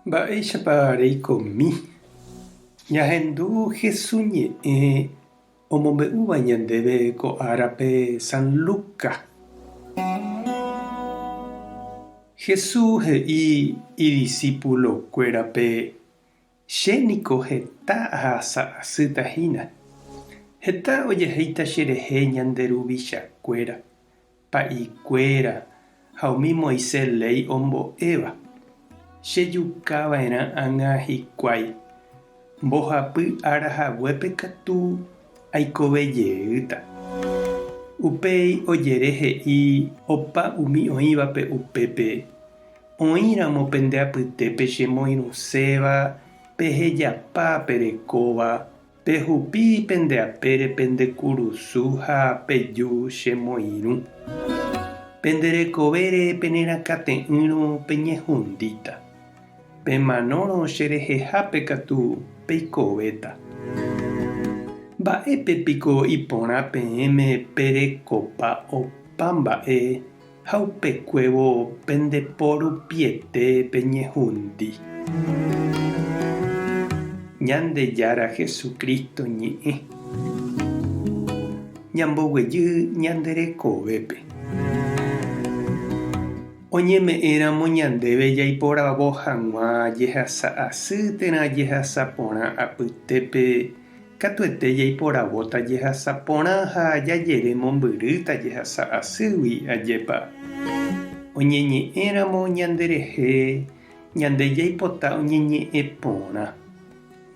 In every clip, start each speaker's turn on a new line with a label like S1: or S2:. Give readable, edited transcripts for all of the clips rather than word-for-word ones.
S1: Mba'éichapa reikomi. Ñahendu Jesús ñe'ẽ omombe'úva ñandéve ko árape San Lucas. Jesús he'i idiscípulokuérape chéniko heta ahasa'asýtahína. Heta ojeheita cherehe ñande ruvichakuéra, pa'ikuéra ha umi Moisés ley ombo'éva. Chejukava'erã ág̃a hikuái. Mbohapy arahaguépe katu aikovejeýta. Upéi ojere he'i opa umi oĩvape upépe. Oĩramo pende apytépe chemoirũséva, pehejapa perekóva, pehupi pendeapére pendekurusu ha peju chemoirũ. Penderekovére penerakãte'ỹrõ peñehũndíta. Pemanórõ cherehehápe katu peikovéta. Mba'épepiko iporã peẽme perekopa opa mba'e ha upekuévo pendeporupiete peñehũndi. Ñandejára Jesucristo ñe'ẽ. Ñamboguejy ñanderekovépe. Oñeme'ẽramo ñandéve jaiporavo hag̃ua jehasa'asy térã jehasa porã apytépe katuete jaiporavóta jehasa porã ha jajere mombyryta jehasa'asýgui ajépa. Oñeñe'ẽramo ñanderehe ñande jaipota oñeñe'ẽ porã.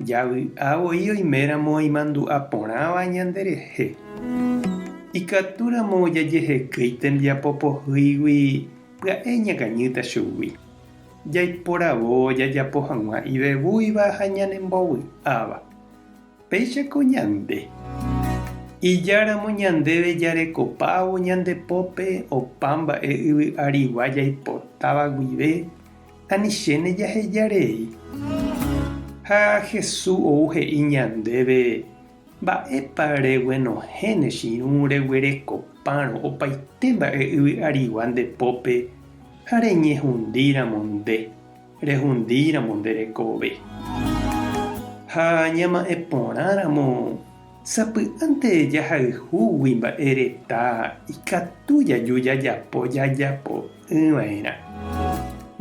S1: Javy'ávoi oiméramo imandu'a porãva ñanderehe. Ikatúramo jajehekýi tembiapopohýigui pya'e ñakañýta chugui. Jaiporavo jajapo hag̃ua ivevúiva ha ñanembovy'áva. Péichako ñande. Ijáramo ñandéve jarekopávo ñandepópe opa mba'e yvy'arigua jaipotáva guive anichéne jahejarei. Ha Jesús ou he'i ñandéve mba'épa reguenohéne chiru reguerekopárõ opaite mba'e yvy'arigua ndepópe ha reñehũndíramo nde, rehũndíramo nderekove. Ha ñama'ẽ porãramo sapy'ánte jahayhúgui mba'e reta ikatu jaju jajapo'ỹva'erã.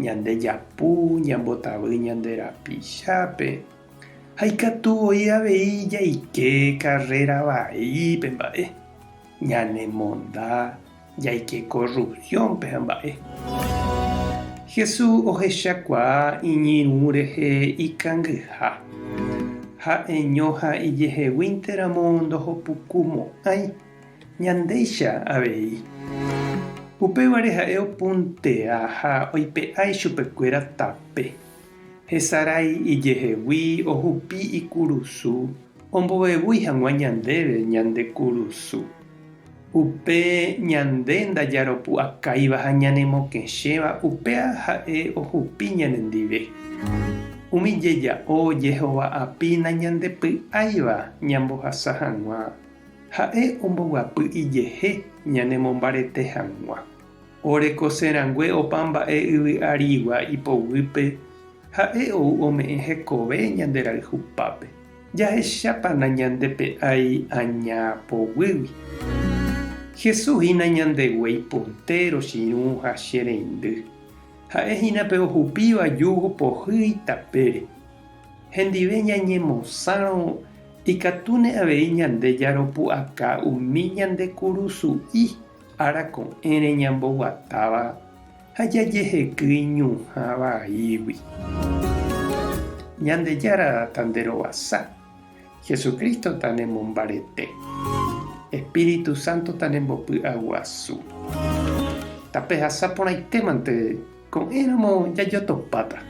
S1: Ñandejapu ñambotavy ñande rapichápe ha ikatu oi avei jaike karréra vaípe mba'e. Ñanemonda jaike corrupciónpe ha mba'e. Jesús ohechakuaa iñirũ rehe ikangyha. Ha'eño ha ijeheguínteramo ndohopukumo'ãi ñandéicha avei. Upévare ha'e opuntea ha oipe'ái chupekuéra tape. Hesarái ijehegui ohupi ikurusu ombovevúi hag̃ua ñandéve ñande kurusu. Upe ñande ndajaropu'akáiva ha ñanemokẽchéva upéva ha'e ohupi ñanendive. Umi jeja'o jehova'apína ñandepy'áiva ñambohasa hag̃ua ha'e omboguapy ijehe ñanemombarete hag̃ua. Orekoserangue opa mba'e yvy'arigua ipoguýpe ha'e ou ome'ẽ hekove ñande rayhupápe. Jahechápana ñandepe'ái añapoguýgui. Jesúshína ñandeguéi puntero chiru ha chereindy. Ha'ehína pe ohupíva jugo pohýi tapére. Hendive ñañemosãrõ ikatúne avei ñande jaropu'aka umi ñande kurusu'i arako'ẽre ñamboguatáva ha jajehekýi ñuhã vaígui. Ñandejára tanderovasa. Jesucristo tanemombarete. Espíritu Santo tanembopy'aguasu. Tape hasapórãitémante ko'ẽramo jajotopáta.